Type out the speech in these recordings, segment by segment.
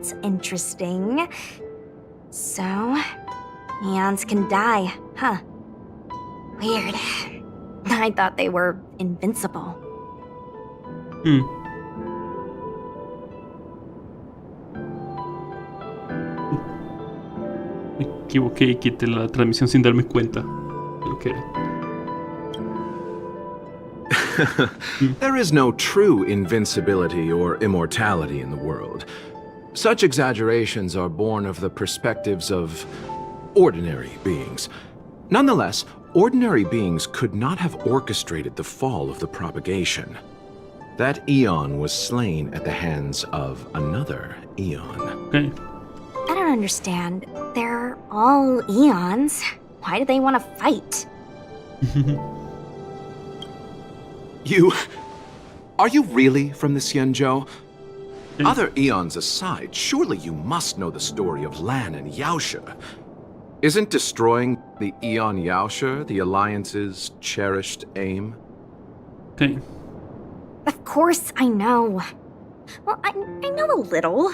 That's interesting. So, eons can die, huh? Weird. I thought they were invincible. Me equivoqué y quité la transmisión sin darme cuenta de lo que era. There is no true invincibility or immortality in the world. Such exaggerations are born of the perspectives of ordinary beings. Nonetheless, ordinary beings could not have orchestrated the fall of the propagation. That eon was slain at the hands of another eon. Okay. I don't understand. They're all eons. Why do they want to fight? Are you really from the Xianzhou? Other eons aside, surely you must know the story of Lan and Yaoshe. Isn't destroying the Eon Yaoshe the Alliance's cherished aim? Okay. Of course I know. Well, I know a little.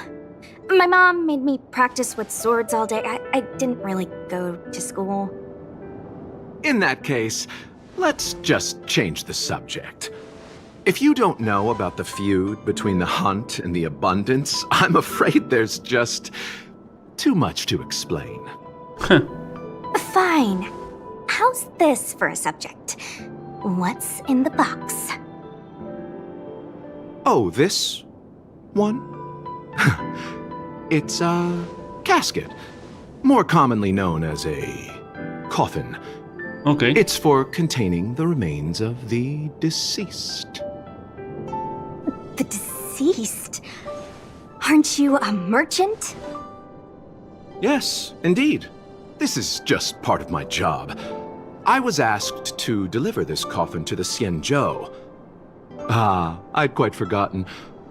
My mom made me practice with swords all day. I didn't really go to school. In that case, let's just change the subject. If you don't know about the feud between the Hunt and the Abundance, I'm afraid there's just too much to explain. Fine. How's this for a subject? What's in the box? Oh, this one? It's a casket, more commonly known as a coffin. Okay. It's for containing the remains of the deceased. The deceased? Aren't you a merchant? Yes, indeed. This is just part of my job. I was asked to deliver this coffin to the Xianzhou. I'd quite forgotten.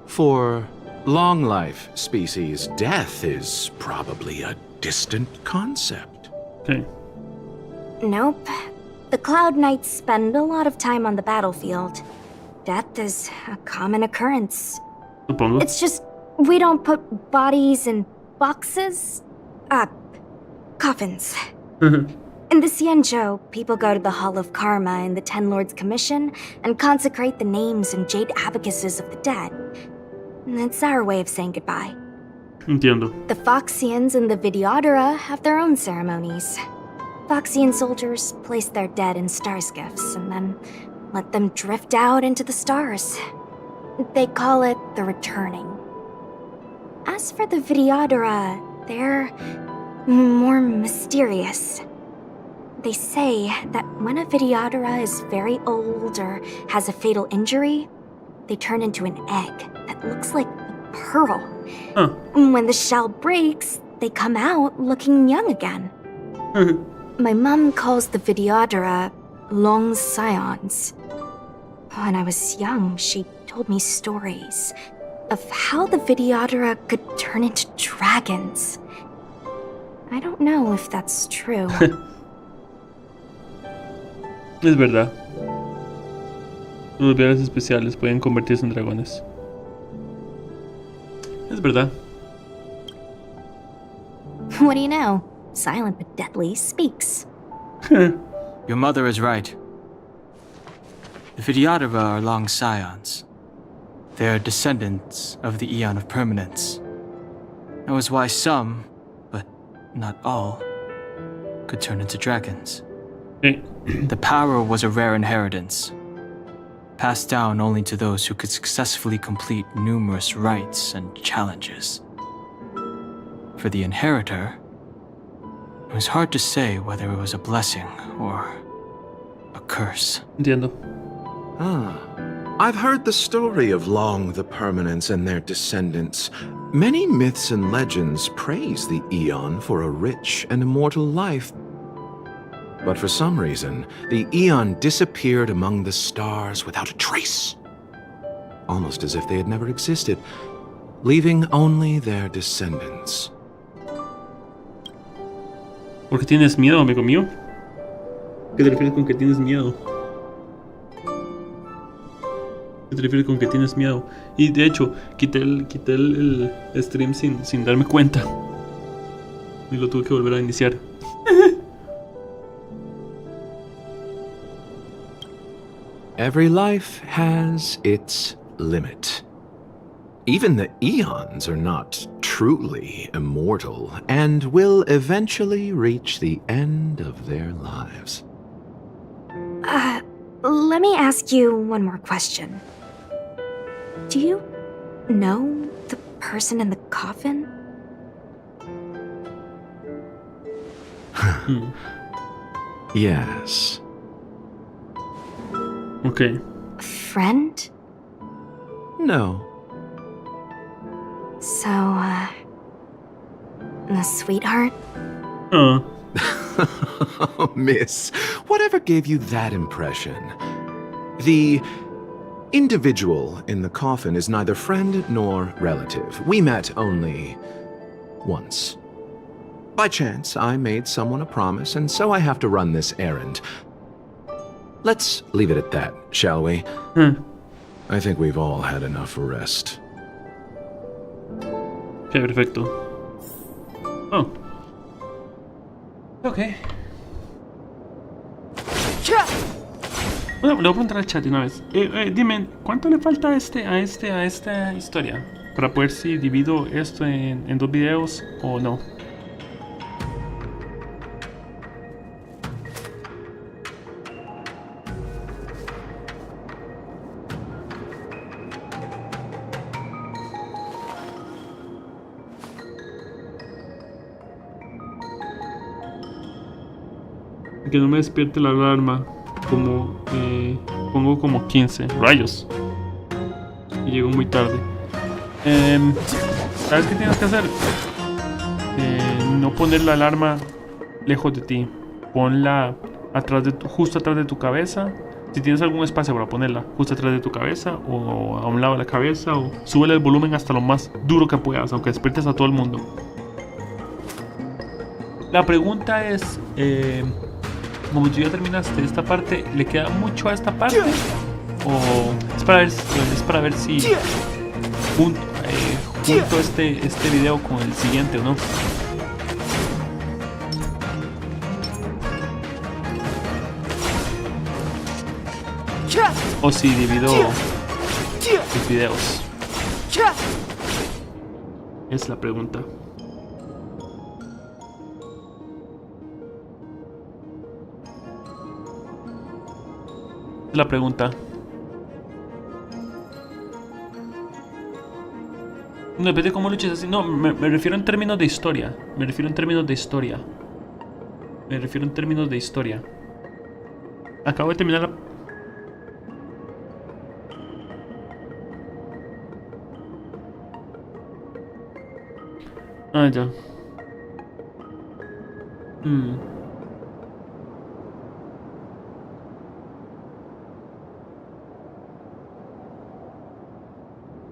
For long life species, death is probably a distant concept. Okay. Nope. The Cloud Knights spend a lot of time on the battlefield. Death is a common occurrence. Supongo. It's just, we don't put bodies in boxes. Coffins. In the Xianzhou, people go to the Hall of Karma in the Ten Lords Commission and consecrate the names and jade abacuses of the dead. It's our way of saying goodbye. Entiendo. The Foxians and the Vidyadhara have their own ceremonies. Foxian soldiers place their dead in star skiffs and then let them drift out into the stars. They call it the returning. As for the Vidyadhara, they're more mysterious. They say that when a Vidyadhara is very old or has a fatal injury, they turn into an egg that looks like a pearl. Huh. When the shell breaks, they come out looking young again. My mom calls the Vidyadhara long scions. When I was young, she told me stories of how the Vidyadhara could turn into dragons. I don't know if that's true. Es verdad. Los viajes especiales pueden convertirse en dragones. Es verdad. What do you know? Silent but deadly speaks. Your mother is right. The Vidyadhara are long scions. They are descendants of the Eon of Permanence. That was why some, but not all, could turn into dragons. Okay. The power was a rare inheritance, passed down only to those who could successfully complete numerous rites and challenges. For the inheritor, it was hard to say whether it was a blessing or a curse. Entiendo. I've heard the story of Long the Permanence and their descendants. Many myths and legends praise the Eon for a rich and immortal life. But for some reason, the Eon disappeared among the stars without a trace. Almost as if they had never existed, leaving only their descendants. ¿Por qué tienes miedo, amigo mío? ¿Qué te refieres con que tienes miedo? ¿Qué te refieres con que tienes miedo? Y de hecho, quité el stream sin darme cuenta. Y lo tuve que volver a iniciar. Every life has its limit. Even the eons are not truly immortal and will eventually reach the end of their lives. Let me ask you one more question. Do you know the person in the coffin? Yes. Ok. Friend? No. So, a sweetheart? Miss, whatever gave you that impression? The individual in the coffin is neither friend nor relative. We met only once. By chance, I made someone a promise, and so I have to run this errand. Let's leave it at that, shall we? I think we've all had enough rest. Ok, perfecto. Oh. Ok. Bueno, le voy a preguntar al chat de una vez. Dime, ¿cuánto le falta a esta historia? Para poder si divido esto en 2 videos o no. Que no me despierte la alarma. Pongo como 15 rayos. Y llego muy tarde. ¿Sabes qué tienes que hacer? No poner la alarma lejos de ti. Ponla justo atrás de tu cabeza. Si tienes algún espacio para ponerla justo atrás de tu cabeza o a un lado de la cabeza, o súbele el volumen hasta lo más duro que puedas, aunque despiertes a todo el mundo. La pregunta es, como tú ya terminaste esta parte, ¿le queda mucho a esta parte? ¿O es para ver si junto este video con el siguiente o no? O si divido los videos. Es la pregunta. La pregunta. No, depende de cómo luches así. No, me refiero en términos de historia. Me refiero en términos de historia. Acabo de terminar la... Ah, ya.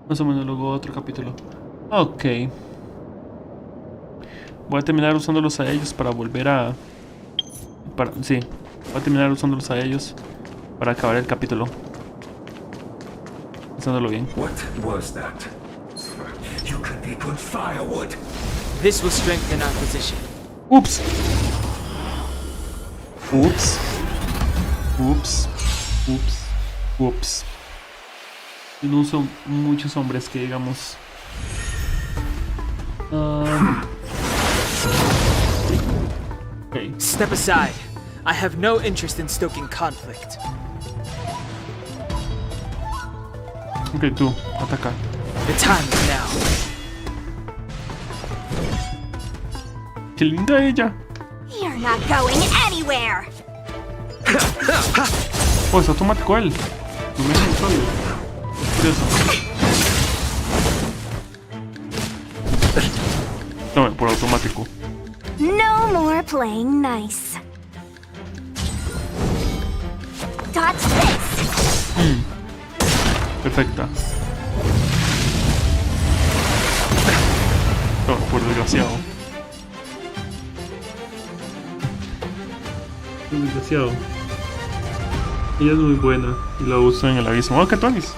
Más o menos luego otro capítulo. Ok. Voy a terminar usándolos a ellos para volver a... sí. Voy a terminar usándolos a ellos para acabar el capítulo. Pensándolo bien. What was that? You could be good firewood. This will strengthen our position. Ups. Ups. Ups. Ups. Ups. Y no uso muchos hombres que digamos. Okay. Step aside. I have no interest in stoking conflict. Ok, tú, ataca. The time is now. Qué linda ella. You're not going anywhere! Oh, es automático él. No me dejan solo. Curioso. Toma, por automático. No more playing nice. Dodge this! Perfecta. Toma, por desgraciado. Qué desgraciado. Ella es muy buena y la usa en el abismo. ¡Oh, qué tonis!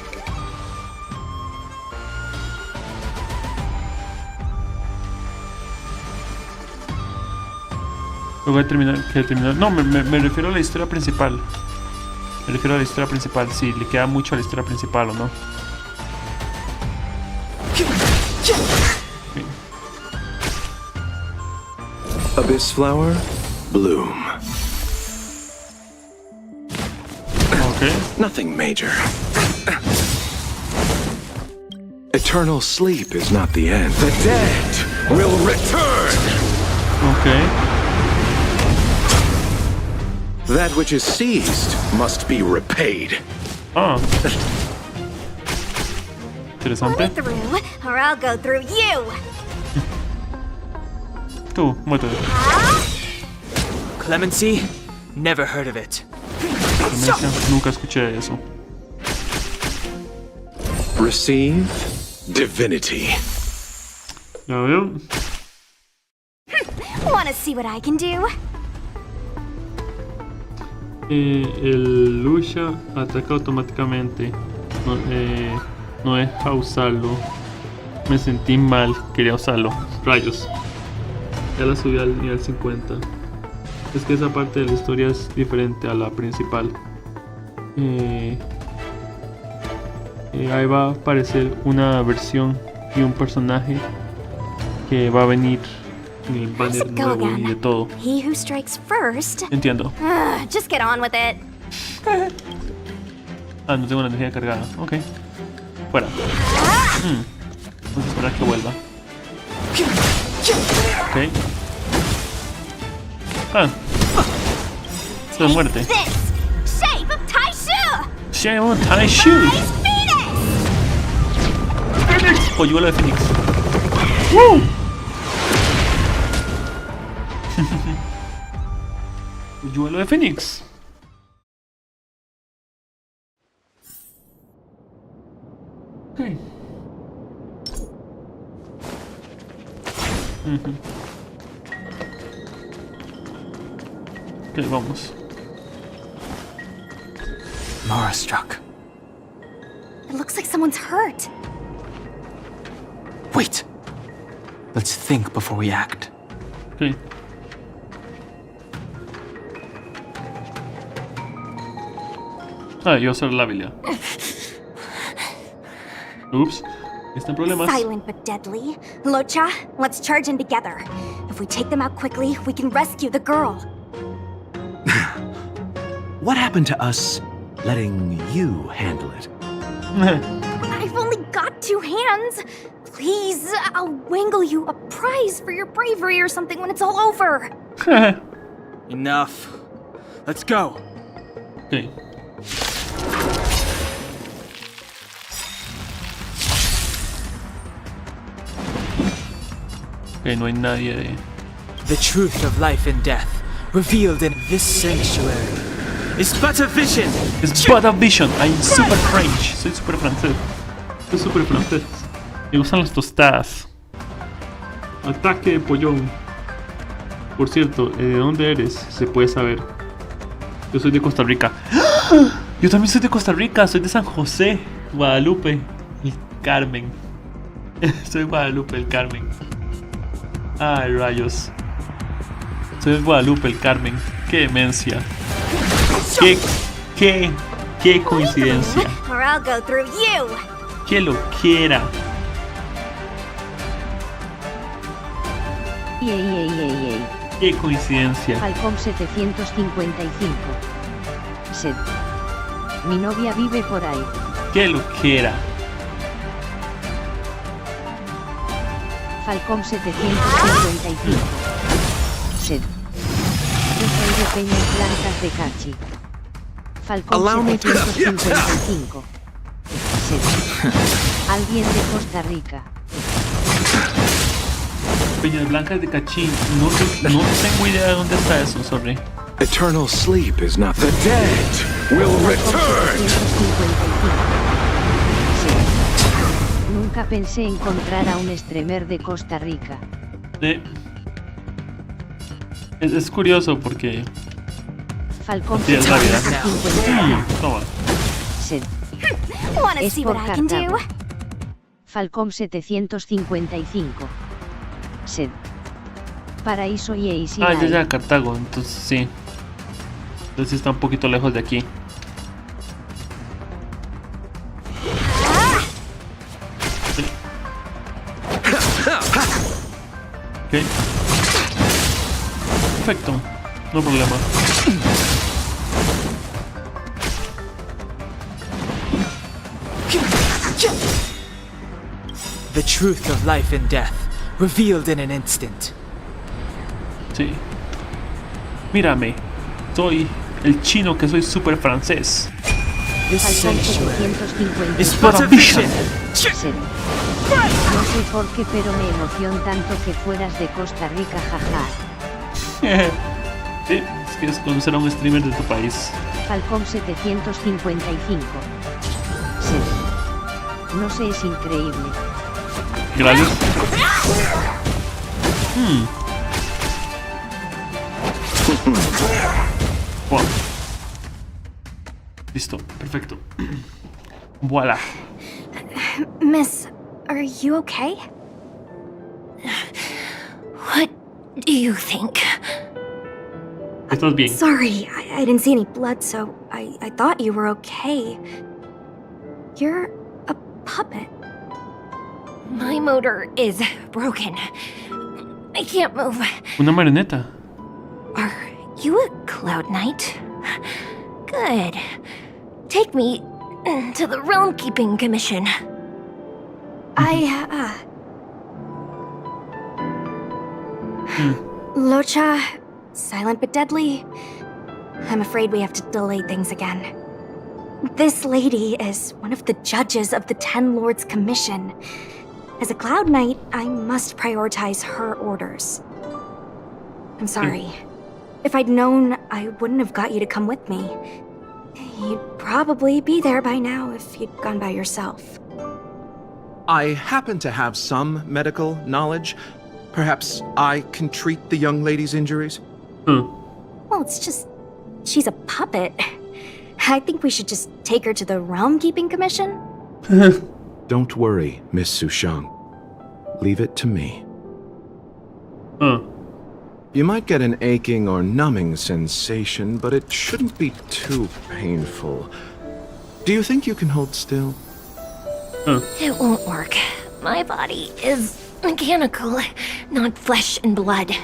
Luego de terminar. No, me refiero a la historia principal. Me refiero a la historia principal. Si le queda mucho a la historia principal o no. Okay. Abyss flower, bloom. Okay. Nothing major. Eternal sleep is not the end. The dead will return. Okay. That which is seized must be repaid. Ah. Pull Interesante. me through, or I'll go through you. Tú, muévete. Clemency? Never heard of it. Clemencia, nunca escuché eso. Receive divinity. Ya veo. Wanna see what I can do? El lucha ataca automáticamente. No deja usarlo. Me sentí mal, quería usarlo. Rayos. Ya la subí al nivel 50. Es que esa parte de la historia es diferente a la principal. Ahí va a aparecer una versión y un personaje que va a venir en el banner nuevo y de todo. He who strikes first. Entiendo. Just get on with it. Ah, no tengo la energía cargada. Ok. Fuera. Vamos a esperar que vuelva. Ok. Ah. Esto de muerte. This shape of Taishu. Xianzhou Taishu. Phoenix. Polluelo de Phoenix. ¡Woo! Polluelo de Phoenix. Ok. Ok, vamos. Mara struck. It looks like someone's hurt. Wait! Let's think before we act. Ok. Ah, yo soy la habilidad. Ups. Está en problemas. Silent but deadly. Locha, let's charge in together. If we take them out quickly, we can rescue the girl. What happened to us letting you handle it? I've only got 2 hands. Please, I'll wangle you a prize for your bravery or something when it's all over. Enough. Let's go. Ok. Ok, no hay nadie de... The truth of life and death, revealed in this sanctuary, is but a vision. Es but a vision. I'm super French. Soy super francés. Soy super francés. Me gustan las tostadas. Ataque de pollón. Por cierto, ¿de dónde eres? Se puede saber. Yo soy de Costa Rica. ¡Ah! Yo también soy de Costa Rica. Soy de San José, Guadalupe, el Carmen. Soy Guadalupe, el Carmen. Ay, rayos. Soy de Guadalupe, el Carmen. Qué demencia. Qué coincidencia. Or I'll go through you. Que lo quiera. Ey. Qué coincidencia. Falcom 755. Sed. Mi novia vive por ahí. Que lo quiera. Falcom 755. Sed. Yo soy de Peñas Blancas de Cachi. Falcom Allow me to- 755. Sed. Alguien de Costa Rica. Peñas Blancas de Cachín. No tengo idea de dónde está eso, sorry. Eternal sleep is not the dead will Falcom return. 755. Sed. Nunca pensé encontrar a un streamer de Costa Rica. Es curioso porque... Falcom Sí, es la vida. 755. Toma. Sed. Wanna Es see por what I can do? Paraíso y Easy Ah, ya, Life. ya, Cartago. Entonces sí. Entonces está un poquito lejos de aquí. Sí. Ok. Perfecto. No problema. The truth of life and death, revealed in an instant. Sí. Mírame. Soy el chino que soy súper francés. This Falcón sanctuary 750. is but a vision. Sed. No sé por qué, pero me emociona tanto que fueras de Costa Rica, jaja. Sí, es que es conocer a un streamer de tu país. Falcón 755. Sed. No sé, es increíble. Gracias. Wow. Listo, perfecto. Voila. Miss, are you okay? What do you think? Estás bien. Sorry, I didn't see any blood, so I thought you were okay. You're a puppet. My motor is broken. I can't move. Una marioneta. Are you a Cloud Knight? Good. Take me to the Realm Keeping Commission. Locha, silent but deadly. I'm afraid we have to delay things again. This lady is one of the judges of the Ten Lords Commission. As a Cloud Knight, I must prioritize her orders. I'm sorry. If I'd known, I wouldn't have got you to come with me. You'd probably be there by now if you'd gone by yourself. I happen to have some medical knowledge. Perhaps I can treat the young lady's injuries? Well, it's just... she's a puppet. I think we should just take her to the Realm Keeping Commission. Don't worry, Miss Sushang. Leave it to me. You might get an aching or numbing sensation, but it shouldn't be too painful. Do you think you can hold still? It won't work. My body is mechanical, not flesh and blood.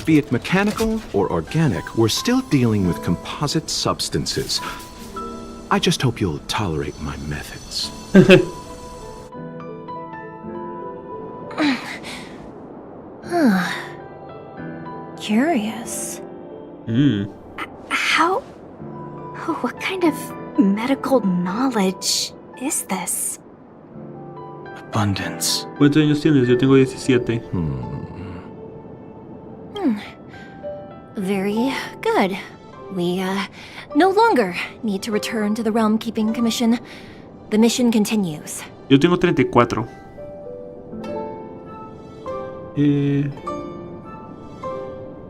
Be it mechanical or organic, we're still dealing with composite substances. I just hope you'll tolerate my methods. Curious. How... what kind of medical knowledge is this? Abundance. ¿Cuántos años tienes? Yo tengo 17. Very good. We, no longer need to return to the Realm Keeping Commission. The mission continues. Yo tengo 34.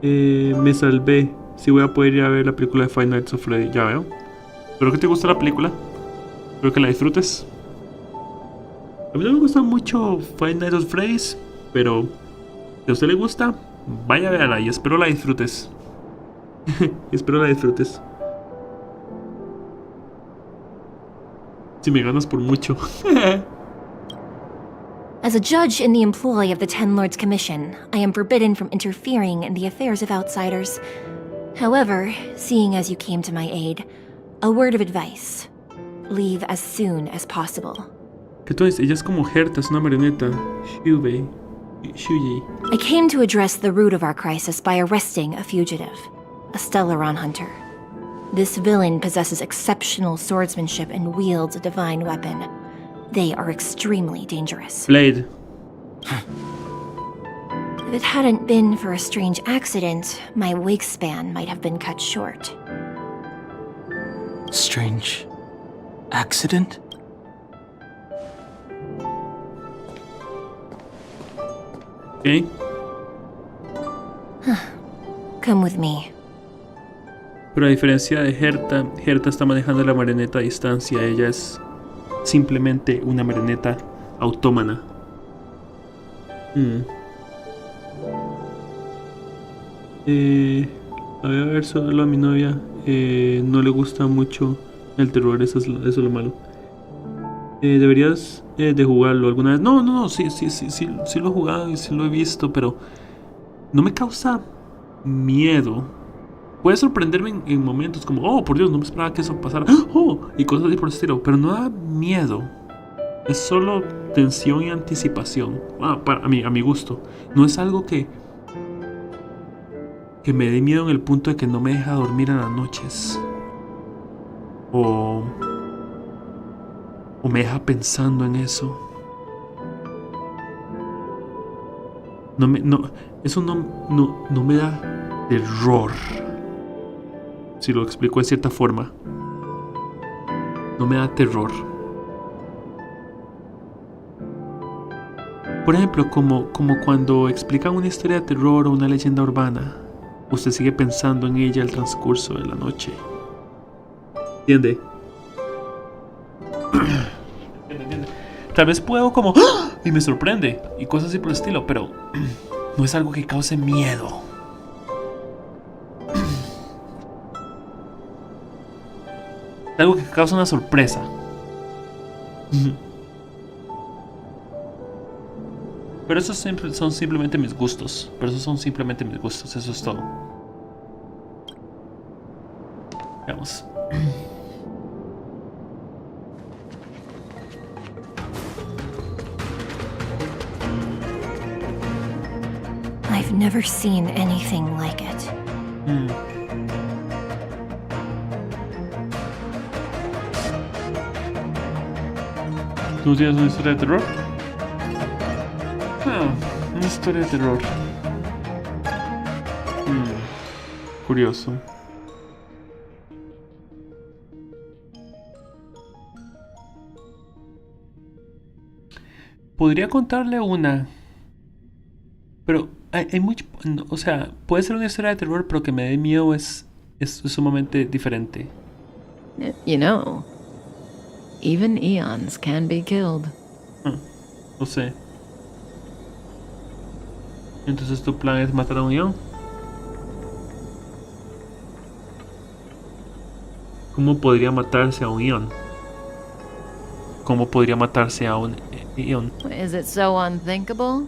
Me salvé. Si voy a poder ir a ver la película de Five Nights at Freddy. Ya veo. Espero que te guste la película. Espero que la disfrutes. A mí no me gusta mucho Five Nights at Freddy's, pero si a usted le gusta, vaya a verla y espero la disfrutes. Espero la disfrutes. Si me ganas por mucho. As a judge in the employ of the Ten Lords Commission, I am forbidden from interfering in the affairs of outsiders. However, seeing as you came to my aid, a word of advice. Leave as soon as possible. Que tú ella es como Herta, es una marioneta. Shuji. I came to address the root of our crisis by arresting a fugitive, a Stellaron hunter. This villain possesses exceptional swordsmanship and wields a divine weapon. They are extremely dangerous. Blade. If it hadn't been for a strange accident, my wingspan might have been cut short. Strange accident? ¿Ok? Come with me. Pero a diferencia de Herta, Herta está manejando la marioneta a distancia. Ella es simplemente una marioneta autómana. A ver, solo a mi novia no le gusta mucho el terror, eso es lo malo. Deberías de jugarlo alguna vez. No, sí lo he jugado y sí lo he visto, pero no me causa miedo. Puede sorprenderme en momentos como, oh, por Dios, no me esperaba que eso pasara, oh, y cosas así por el estilo, pero no da miedo. Es solo tensión y anticipación. A mi gusto. No es algo que me dé miedo en el punto de que no me deja dormir en las noches. O me deja pensando en eso. Eso no me da terror. Si lo explico de cierta forma. No me da terror. Por ejemplo, como cuando explican una historia de terror o una leyenda urbana. Usted sigue pensando en ella el transcurso de la noche. ¿Entiende? ¿Entiende? Tal vez puedo como ¡ah! Y me sorprende y cosas así por el estilo, pero no es algo que cause miedo. Es algo que causa una sorpresa. Pero esos son simplemente mis gustos. Eso es todo. Veamos. I've never seen anything like it. ¿Tú tienes una historia de terror? Una historia de terror. Curioso. Podría contarle una. Pero hay mucho. O sea, puede ser una historia de terror, pero que me dé miedo es sumamente diferente. You know, even eons can be killed. No sé. Entonces tu plan es matar a un eon. ¿Cómo podría matarse a un eon? ¿Cómo podría matarse a un eon? Is it so unthinkable?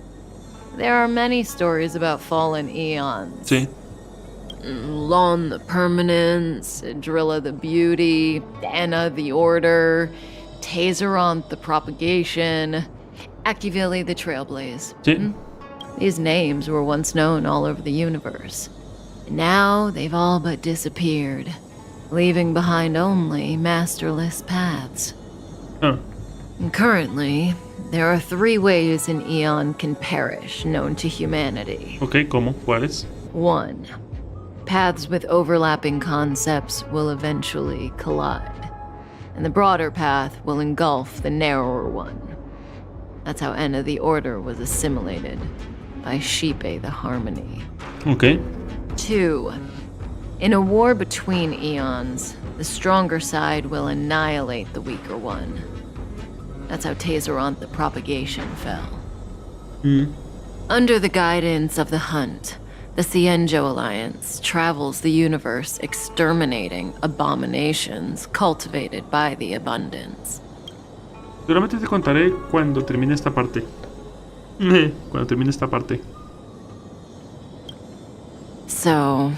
There are many stories about fallen eons. Sí. Lon the Permanence, Drilla the Beauty, Anna the Order, Tazeronth the Propagation, Akivili the Trailblaze. Sí. These names were once known all over the universe. Now they've all but disappeared, leaving behind only masterless paths. And currently, there are 3 ways an eon can perish known to humanity. Ok, ¿cómo? ¿Cuáles? 1. Paths with overlapping concepts will eventually collide, and the broader path will engulf the narrower one. That's how Enna the Order was assimilated, by Shipe the Harmony. Ok. 2. In a war between eons, the stronger side will annihilate the weaker one. That's how Tazeronth the Propagation fell. Under the guidance of the Hunt, the Xianzhou Alliance travels the universe exterminating abominations cultivated by the abundance. Seguramente te contaré cuando termine esta parte. Cuando termine esta parte. So,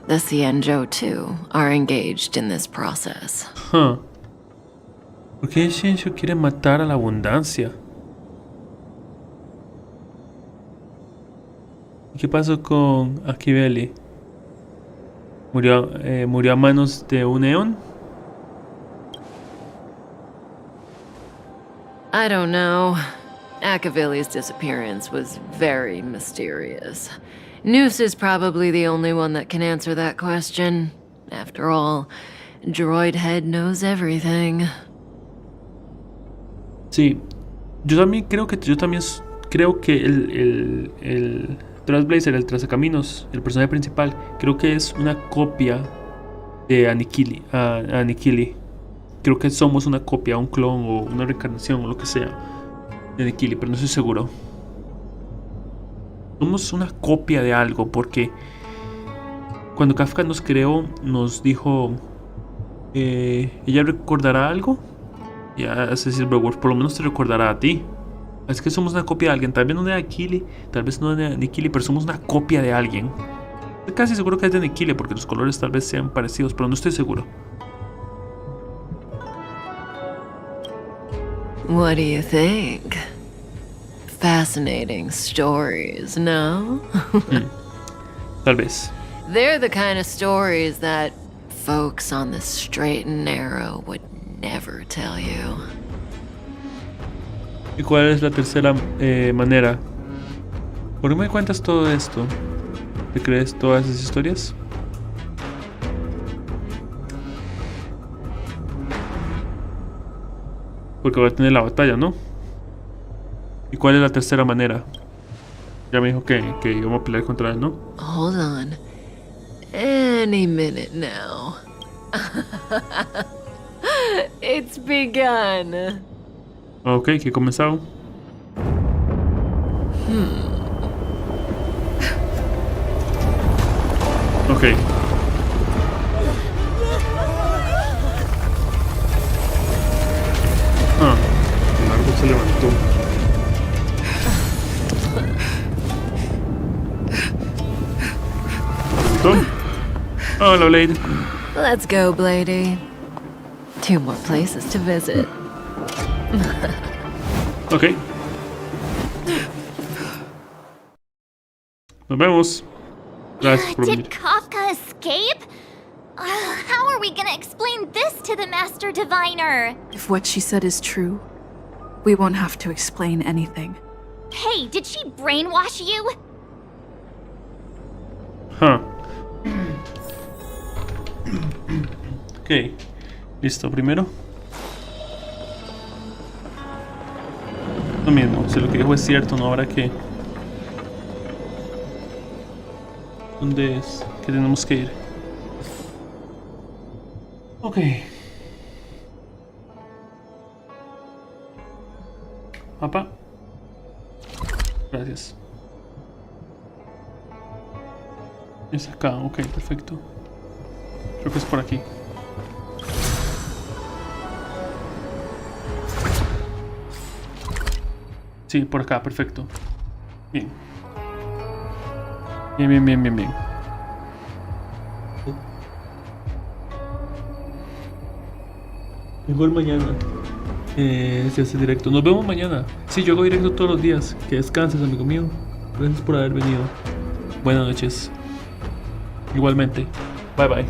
the Xianzhou too are engaged in this process. ¿Por qué Xianzhou quiere matar a la abundancia? ¿Y qué pasó con Akiveli? ¿Murió a manos de un eon? I don't know. Akavili's disappearance was very mysterious. Noose is probably the only one that can answer that question. After all, Droid Head knows everything. Sí, yo también creo que el Trailblazer, el Trazacaminos, el personaje principal, creo que es una copia de Anikili. Creo que somos una copia, un clon o una reencarnación o lo que sea de Anikili, pero no estoy seguro. Somos una copia de algo porque Cuando Kafka nos creó, nos dijo... ¿ella recordará algo? Ya, ese Silverworth por lo menos te recordará a ti. Es que somos una copia de alguien. Tal vez no de Aquile, tal vez no de Nikili, pero somos una copia de alguien. Estoy casi seguro que es de Nikili porque los colores tal vez sean parecidos, pero no estoy seguro. What do you think? Fascinating stories, no? Tal vez. They're the kind of stories that folks on the straight and narrow would never tell you. ¿Y cuál es la tercera manera? ¿Por qué me cuentas todo esto? ¿Te crees todas esas historias? Porque va a tener la batalla, ¿no? ¿Y cuál es la tercera manera? Ya me dijo que íbamos a pelear contra él, ¿no? Hold on. Any minute now. It's begun. Ok, que he comenzado. Ok. El árbol se levantó. Hola, Blade. Let's go, Bladey. 2 more places to visit. Ok. Nos vemos. Gracias por venir. Did Kafka escape? How are we gonna explain this to the Master Diviner? If what she said is true, we won't have to explain anything. Hey, did she brainwash you? Huh. Ok. Listo, primero. Lo mismo, si lo que dijo es cierto, no habrá que... ¿Dónde es? Que tenemos que ir. Ok. Mapa. Gracias. Es acá, ok, perfecto. Creo que es por aquí. Sí, por acá, perfecto. Bien. Bien. Mejor mañana. Si hace directo. Nos vemos mañana. Sí, yo hago directo todos los días. Que descanses, amigo mío. Gracias por haber venido. Buenas noches. Igualmente. Bye bye.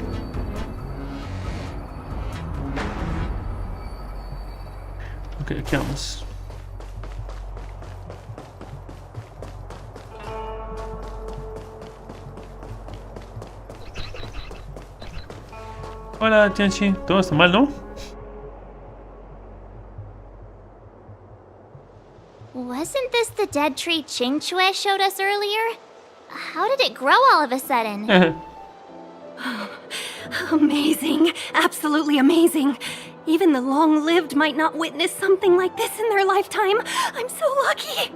Ok, aquí vamos. Hola, Tianchi. Todo está mal, ¿no? Wasn't this the dead tree Qingxue showed us earlier? How did it grow all of a sudden? Amazing. Absolutely amazing. Even the long-lived might not witness something like this in their lifetime. I'm so lucky.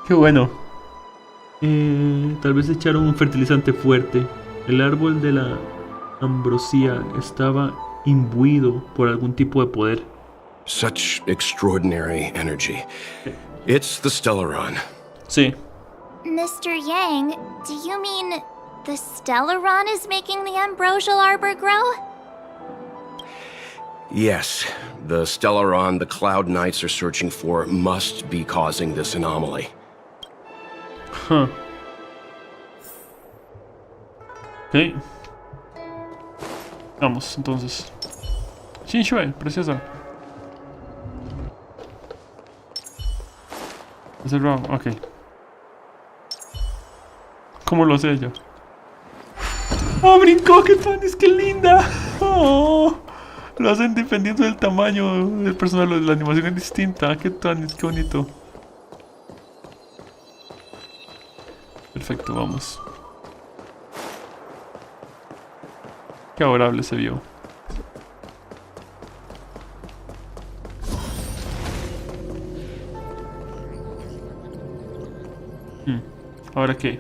Qué bueno. Tal vez echaron un fertilizante fuerte. El árbol de la ambrosía estaba imbuido por algún tipo de poder. Such extraordinary energy. It's the Stellaron. Sí. Mr. Yang, do you mean the Stellaron is making the ambrosial arbor grow? Yes, the Stellaron the Cloud Knights are searching for must be causing this anomaly. Huh. Ok. Vamos, entonces. Xianzhou, preciosa. ¿Es el round? Ok. ¿Cómo lo sé yo? ¡Oh, brincó! ¡Qué tanis! ¡Qué linda! ¡Oh! Lo hacen dependiendo del tamaño del personaje. La animación es distinta. ¡Qué tanis! ¡Qué bonito! Perfecto, vamos. Qué adorable se vio. ¿Ahora qué?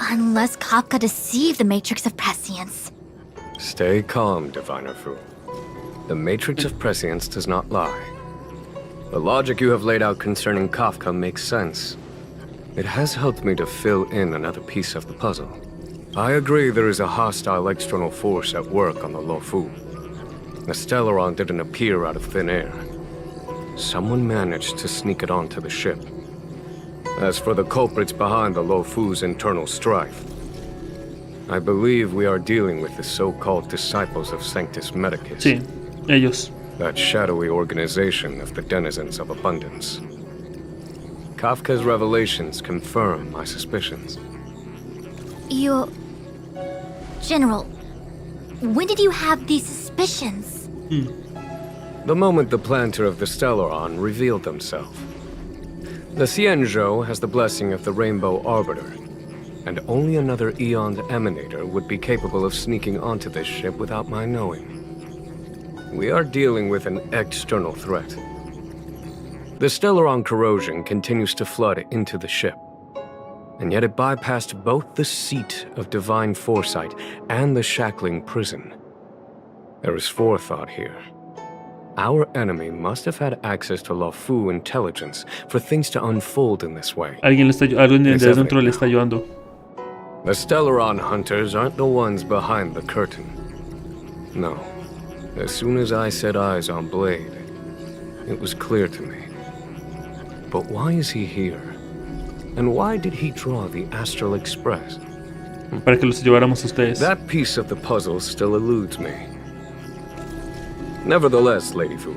Unless Kafka deceived the Matrix of Prescience. Stay calm, Diviner Fu. The Matrix of Prescience does not lie. The logic you have laid out concerning Kafka makes sense. It has helped me to fill in another piece of the puzzle. I agree there is a hostile external force at work on the Luofu. The Stellaron didn't appear out of thin air. Someone managed to sneak it onto the ship. As for the culprits behind the Luofu's internal strife, I believe we are dealing with the so-called disciples of Sanctus Medicus. Sí, ellos. That shadowy organization of the denizens of abundance. Kafka's revelations confirm my suspicions. General, when did you have these suspicions? The moment the planter of the Stellaron revealed himself. The Xianzhou has the blessing of the Rainbow Arbiter, and only another Eon's Emanator would be capable of sneaking onto this ship without my knowing. We are dealing with an external threat. The Stellaron corrosion continues to flood into the ship, and yet it bypassed both the seat of divine foresight and the shackling prison. There is forethought here. Our enemy must have had access to Luofu intelligence for things to unfold in this way. Alguien desde dentro le está ayudando. The Stellaron hunters aren't the ones behind the curtain. No. As soon as I set eyes on Blade, it was clear to me. But why is he here? And why did he draw the Astral Express? Para que los lleváramos a ustedes. That piece of the puzzle still eludes me. Nevertheless, Lady Fu,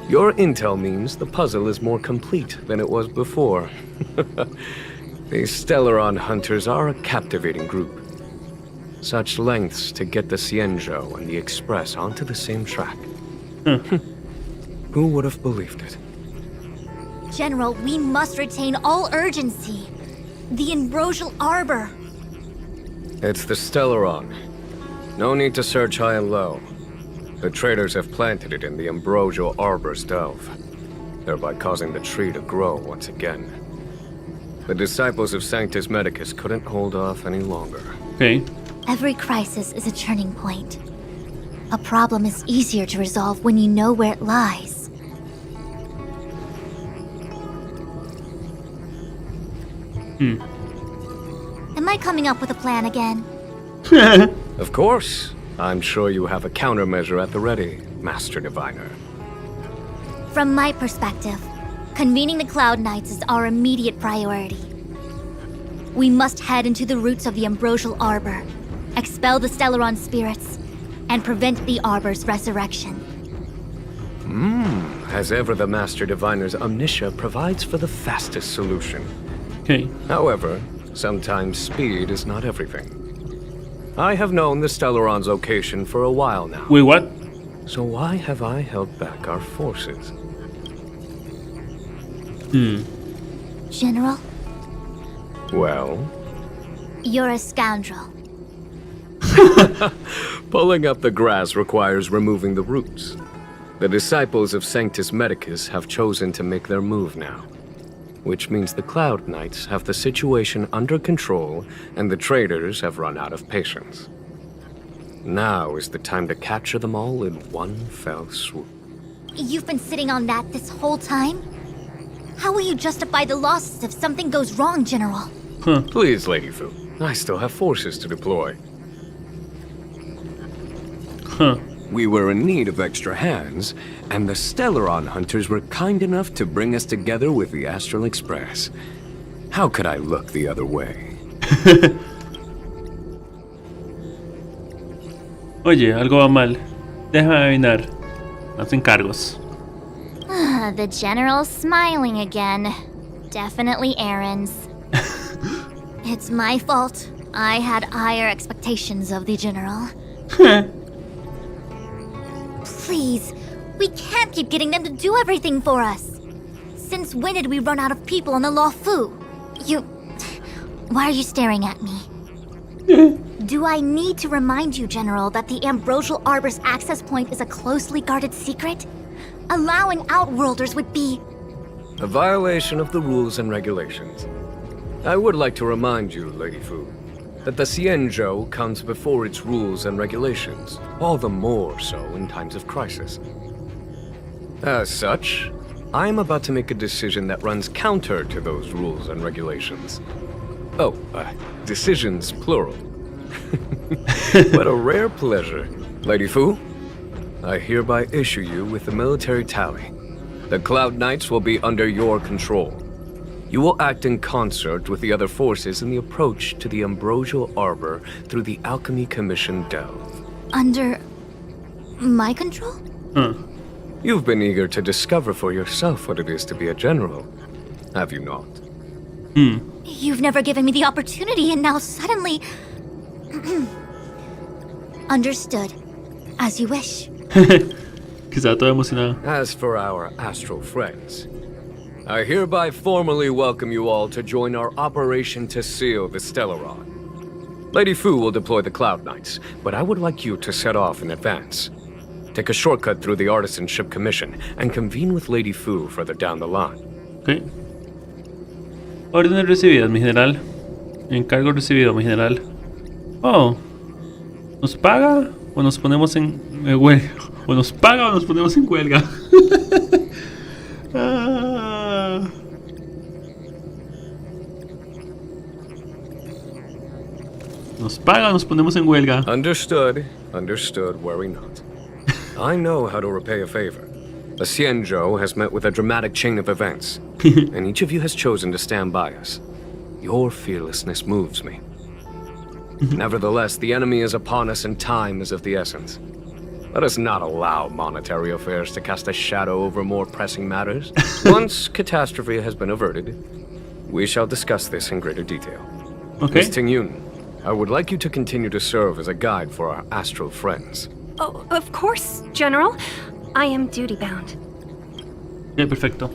your intel means the puzzle is more complete than it was before. These Stellaron hunters are a captivating group. Such lengths to get the Xianzhou and the Express onto the same track. Who would have believed it? General, we must retain all urgency. The Ambrosial Arbor. It's the Stellaron. No need to search high and low. The traders have planted it in the Ambrosial Arbor's delve, thereby causing the tree to grow once again. The disciples of Sanctus Medicus couldn't hold off any longer. Okay. Every crisis is a turning point. A problem is easier to resolve when you know where it lies. Am I coming up with a plan again? Of course. I'm sure you have a countermeasure at the ready, Master Diviner. From my perspective, convening the Cloud Knights is our immediate priority. We must head into the roots of the Ambrosial Arbor, expel the Stellaron spirits, and prevent the Arbor's resurrection. As ever, the Master Diviner's omniscia provides for the fastest solution. Okay. However, sometimes speed is not everything. I have known the Stellaron's location for a while now. Wait, what? So why have I held back our forces? General, Well, you're a scoundrel. pulling up the grass requires removing the roots. The disciples of Sanctus Medicus have chosen to make their move now, which means the Cloud Knights have the situation under control and the traders have run out of patience. Now is the time to capture them all in one fell swoop. You've been sitting on that this whole time? How will you justify the losses if something goes wrong, General? Please, Lady Fu, I still have forces to deploy. We were in need of extra hands, and the Stellaron hunters were kind enough to bring us together with the Astral Express. How could I look the other way? Oye, algo va mal. Déjame adivinar. Los encargos. The General's smiling again. Definitely errands. It's my fault. I had higher expectations of the General. Please, we can't keep getting them to do everything for us. Since when did we run out of people on the Luofu? Why are you staring at me? Do I need to remind you, General, that the Ambrosial Arbor's access point is a closely guarded secret? Allowing Outworlders would be... A violation of the rules and regulations. I would like to remind you, Lady Fu, that the Xianzhou comes before its rules and regulations, all the more so in times of crisis. As such, I am about to make a decision that runs counter to those rules and regulations. Oh, decisions plural. What a rare pleasure. Lady Fu, I hereby issue you with the military tally. The Cloud Knights will be under your control. You will act in concert with the other forces in the approach to the Ambrosial Arbor through the Alchemy Commission Delve. Under my control? You've been eager to discover for yourself what it is to be a general, have you not? You've never given me the opportunity, and now suddenly... Understood. As you wish. Quizá todo emocionado. As for our astral friends, I hereby formally welcome you all to join our operation to seal the Stellaron. Lady Fu will deploy the Cloud Knights, but I would like you to set off in advance. Take a shortcut through the Artisanship Commission and convene with Lady Fu further down the line. Ok. Órdenes recibidas, mi general. Encargo recibido, mi general. Oh. ¿Nos paga o nos ponemos en huelga? O nos paga o nos ponemos en huelga. Nos paga o nos ponemos en huelga. Understood. Understood. Worry not. I know how to repay a favor. The Xianzhou has met with a dramatic chain of events, and each of you has chosen to stand by us. Your fearlessness moves me. Nevertheless, the enemy is upon us and time is of the essence. Let us not allow monetary affairs to cast a shadow over more pressing matters. Once catastrophe has been averted, we shall discuss this in greater detail. Okay. Miss Tingyun, I would like you to continue to serve as a guide for our astral friends. Oh, of course, General. I am duty-bound. Ok, perfecto.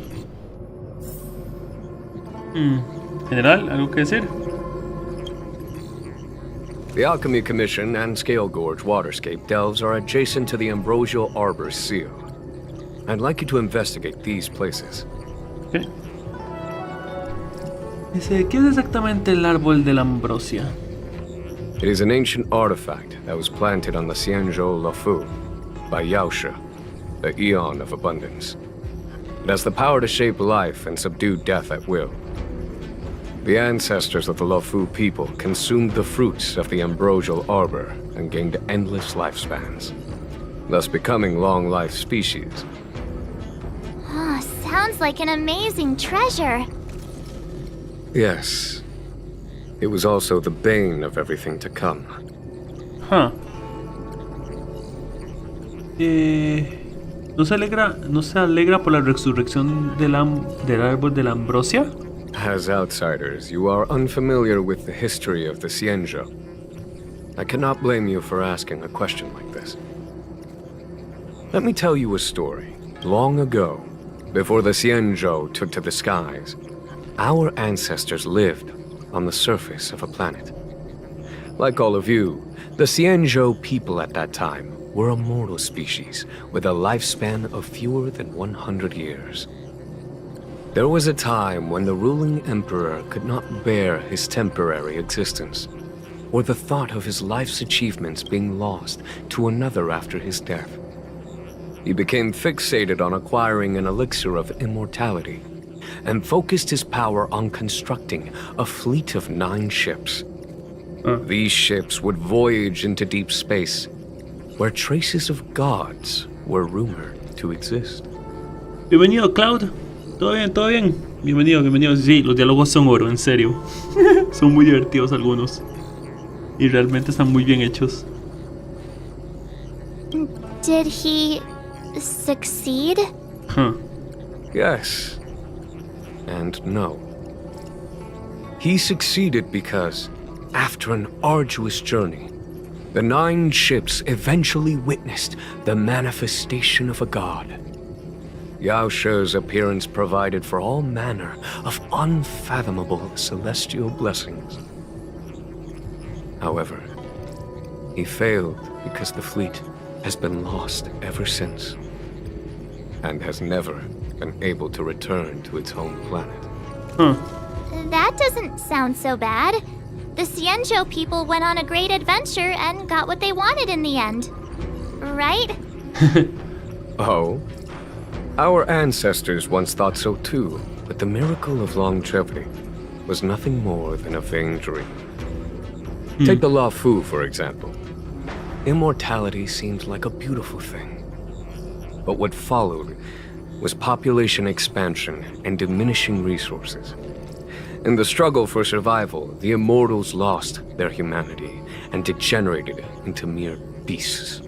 General, ¿algo que decir? The Alchemy Commission and Scale Gorge Waterscape delves are adjacent to the Ambrosial Arbor Seal. I'd like you to investigate these places. Ok. Dice, ¿qué es exactamente el árbol de la ambrosia? It is an ancient artifact that was planted on the Xianzhou Luofu by Yaoshe, the Eon of Abundance. It has the power to shape life and subdue death at will. The ancestors of the Luofu people consumed the fruits of the Ambrosial Arbor and gained endless lifespans, thus becoming long-life species. Ah, sounds like an amazing treasure. Yes. It was also the bane of everything to come. Huh. ¿No se alegra por la resurrección del árbol de la ambrosia? As outsiders, you are unfamiliar with the history of the Xianzhou. I cannot blame you for asking a question like this. Let me tell you a story. Long ago, before the Xianzhou took to the skies, our ancestors lived on the surface of a planet. Like all of you, the Xianzhou people at that time were a mortal species with a lifespan of fewer than 100 years. There was a time when the ruling emperor could not bear his temporary existence, or the thought of his life's achievements being lost to another after his death. He became fixated on acquiring an elixir of immortality, and focused his power on constructing a fleet of 9 ships. These ships would voyage into deep space, where traces of gods were rumored to exist. Bienvenido, Cloud. ¿Todo bien? ¿Todo bien? Bienvenido, bienvenido. Sí, los diálogos son oro, en serio. Son muy divertidos algunos. Y realmente están muy bien hechos. Did he succeed? Huh. Yes. And no. He succeeded because, after an arduous journey, the 9 ships eventually witnessed the manifestation of a god. Yaoshe's appearance provided for all manner of unfathomable celestial blessings. However, he failed because the fleet has been lost ever since, and has never been able to return to its home planet. Huh. That doesn't sound so bad. the Xianzhou people went on a great adventure and got what they wanted in the end. Right? Oh? Our ancestors once thought so too, but the miracle of longevity was nothing more than a vain dream. Take the Luofu, for example. Immortality seemed like a beautiful thing. But what followed was population expansion and diminishing resources. In the struggle for survival, the immortals lost their humanity and degenerated into mere beasts.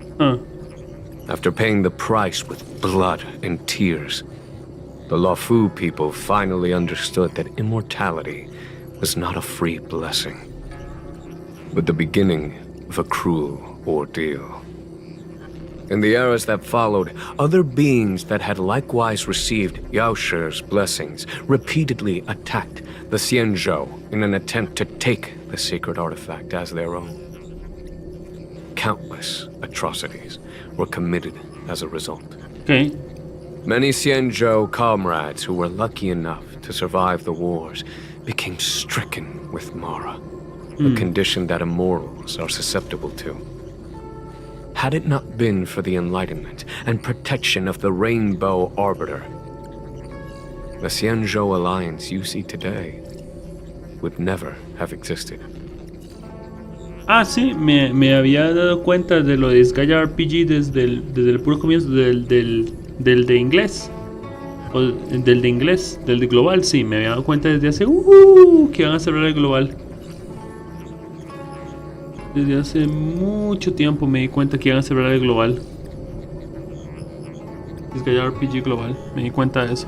After paying the price with blood and tears, the Luofu people finally understood that immortality was not a free blessing, but the beginning of a cruel ordeal. In the eras that followed, other beings that had likewise received Yao Shi's blessings repeatedly attacked the Xianzhou in an attempt to take the sacred artifact as their own. Countless atrocities were committed as a result. Okay. Many Xianzhou comrades who were lucky enough to survive the wars became stricken with Mara, a condition that immortals are susceptible to. Had it not been for the enlightenment and protection of the Rainbow Arbiter, the Xianzhou alliance you see today would never have existed. Ah, sí, me había dado cuenta de lo de Gaia RPG desde el puro comienzo del de inglés. O del de inglés, del de global, sí, me había dado cuenta desde hace que van a celebrar el global. Desde hace mucho tiempo me di cuenta que iban a celebrar el global. Gaia RPG global, me di cuenta de eso.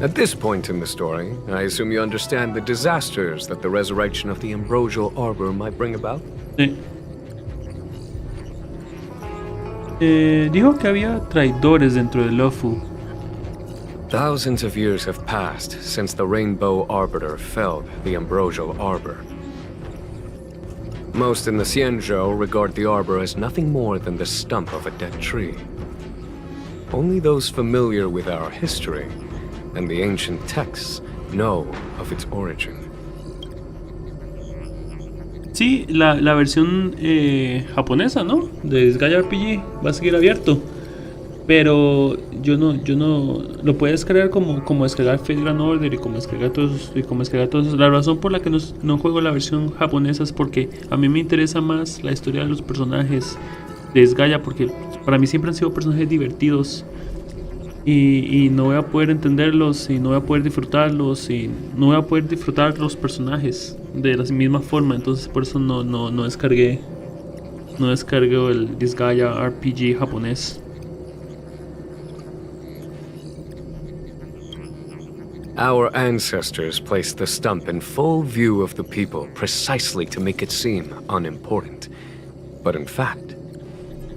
At this point in the story, I assume you understand the disasters that the resurrection of the Ambrosial Arbor might bring about? Sí. Dijo que había traidores dentro de Luofu. Thousands of years have passed since the Rainbow Arbiter felled the Ambrosial Arbor. Most in the Xianzhou regard the arbor as nothing more than the stump of a dead tree. Only those familiar with our history and the ancient texts know of its origin. Sí, la versión japonesa, ¿no? De Gaia RPG va a seguir abierto. Pero yo no lo puedes descargar como descargar Fate Grand Order y como descargar todos esos. La razón por la que no juego la versión japonesa es porque a mí me interesa más la historia de los personajes de Gaia, porque para mí siempre han sido personajes divertidos y no voy a poder entenderlos y no voy a poder disfrutarlos y no voy a poder disfrutar los personajes de la misma forma. Entonces por eso no descargué el Gaia RPG japonés. Our ancestors placed the stump in full view of the people precisely to make it seem unimportant. But in fact,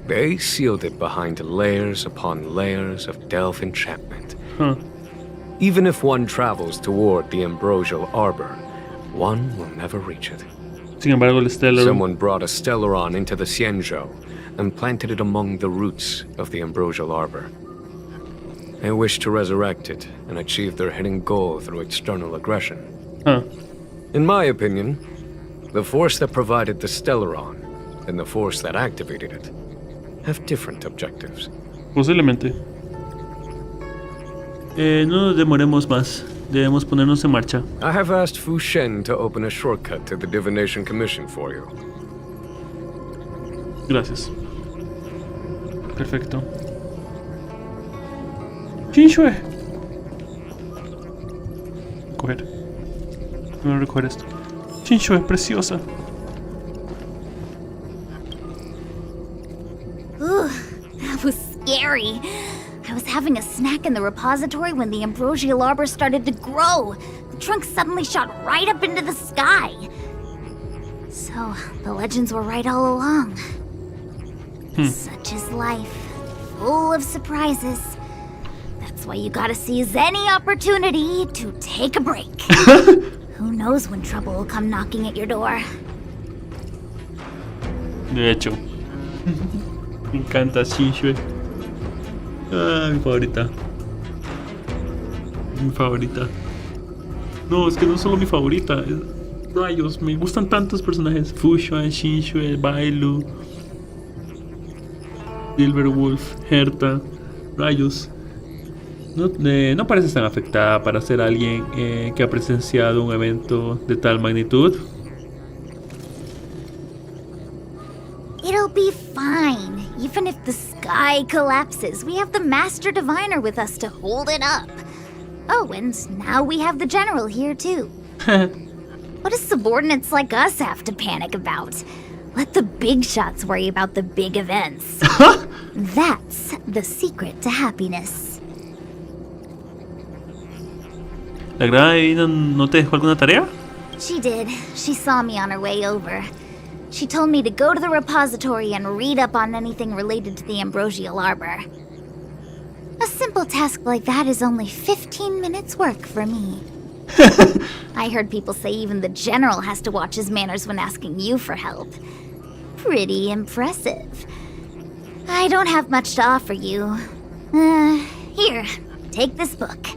they sealed it behind layers upon layers of delve enchantment. Even if one travels toward the Ambrosial Arbor, one will never reach it. Sin embargo, el Stellaron. Someone brought a Stellaron into the Xianzhou and planted it among the roots of the Ambrosial Arbor. They wish to resurrect it and achieve their hidden goal through external aggression. In my opinion, the force that provided the Stellaron and the force that activated it have different objectives. Posiblemente. No nos demoremos más. Debemos ponernos en marcha. I have asked Fu Shen to open a shortcut to the Divination Commission for you. Gracias. Perfecto. Xianzhou. Recoger. Voy a recoger esto. Xianzhou es preciosa. Ooh, that was scary. I was having a snack in the repository when the Ambrosial Arbor started to grow. The trunk suddenly shot right up into the sky. So, the legends were right all along. Such is life, full of surprises. That's why you gotta seize any opportunity to take a break. Who knows when trouble will come knocking at your door. De hecho. Me encanta Xianzhou. Ah, mi favorita. Mi favorita. No, es que no es solo mi favorita. Rayos, me gustan tantos personajes. Fuxuan, Xinxue, Bailu, Silverwolf, Herta. Rayos. No pareces tan afectada para ser alguien que ha presenciado un evento de tal magnitud. It'll be fine. Even if the sky collapses, we have the Master Diviner with us to hold it up. Oh, and now we have the General here too. What do subordinates like us have to panic about? Let the big shots worry about the big events. That's the secret to happiness. ¿La gran divina no te dejó alguna tarea? She did. She saw me on her way over. She told me to go to the repository and read up on anything related to the Ambrosial Arbor. A simple task like that is only 15 minutes work for me. I heard people say even the General has to watch his manners when asking you for help. Pretty impressive. I don't have much to offer you. Here, take this book.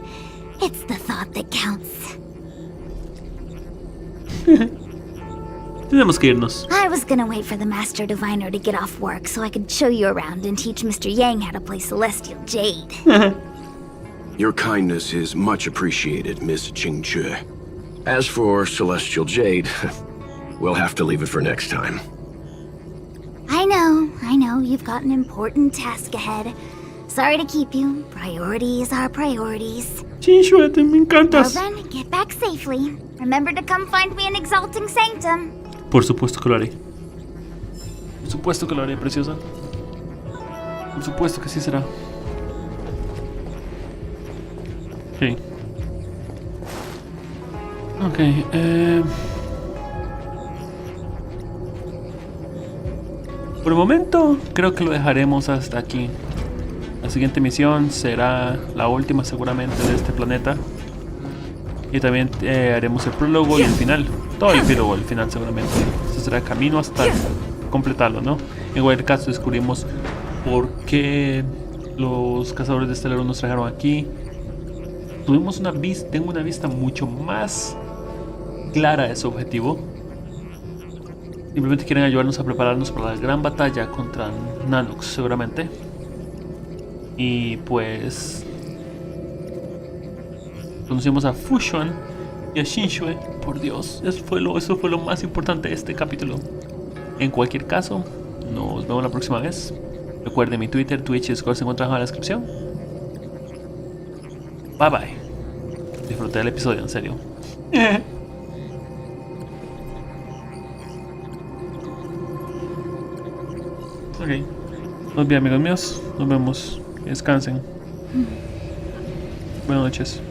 It's the thought that counts. Tenemos que irnos. I was gonna wait for the Master Diviner to get off work so I could show you around and teach Mr. Yang how to play Celestial Jade. Your kindness is much appreciated, Miss Qingque. As for Celestial Jade, we'll have to leave it for next time. I know, you've got an important task ahead. Sorry to keep you. Priorities are priorities. Xinxue, me encantas. Well then, get back safely. Remember to come find me in Exalting Sanctum. Por supuesto que lo haré. Por supuesto que lo haré, preciosa. Por supuesto que sí será. Ok. Ok, por el momento, creo que lo dejaremos hasta aquí. La siguiente misión será la última seguramente de este planeta. Y también haremos el prólogo y el final. Todo el prólogo, el final seguramente. Esto será camino hasta completarlo, ¿no? En cualquier caso descubrimos por qué los cazadores de Estelar nos trajeron aquí. Tuvimos tengo una vista mucho más clara de su objetivo. Simplemente quieren ayudarnos a prepararnos para la gran batalla contra Nanox seguramente. Y pues conocimos a Fuxuan y a Xinxue. Por Dios, eso fue lo más importante de este capítulo. En cualquier caso, nos vemos la próxima vez. Recuerden mi Twitter, Twitch y Discord se encuentran en la descripción. Bye bye. Disfruté del episodio, en serio. Ok. Nos bien, amigos míos. Nos vemos. Que descansen. Buenas noches.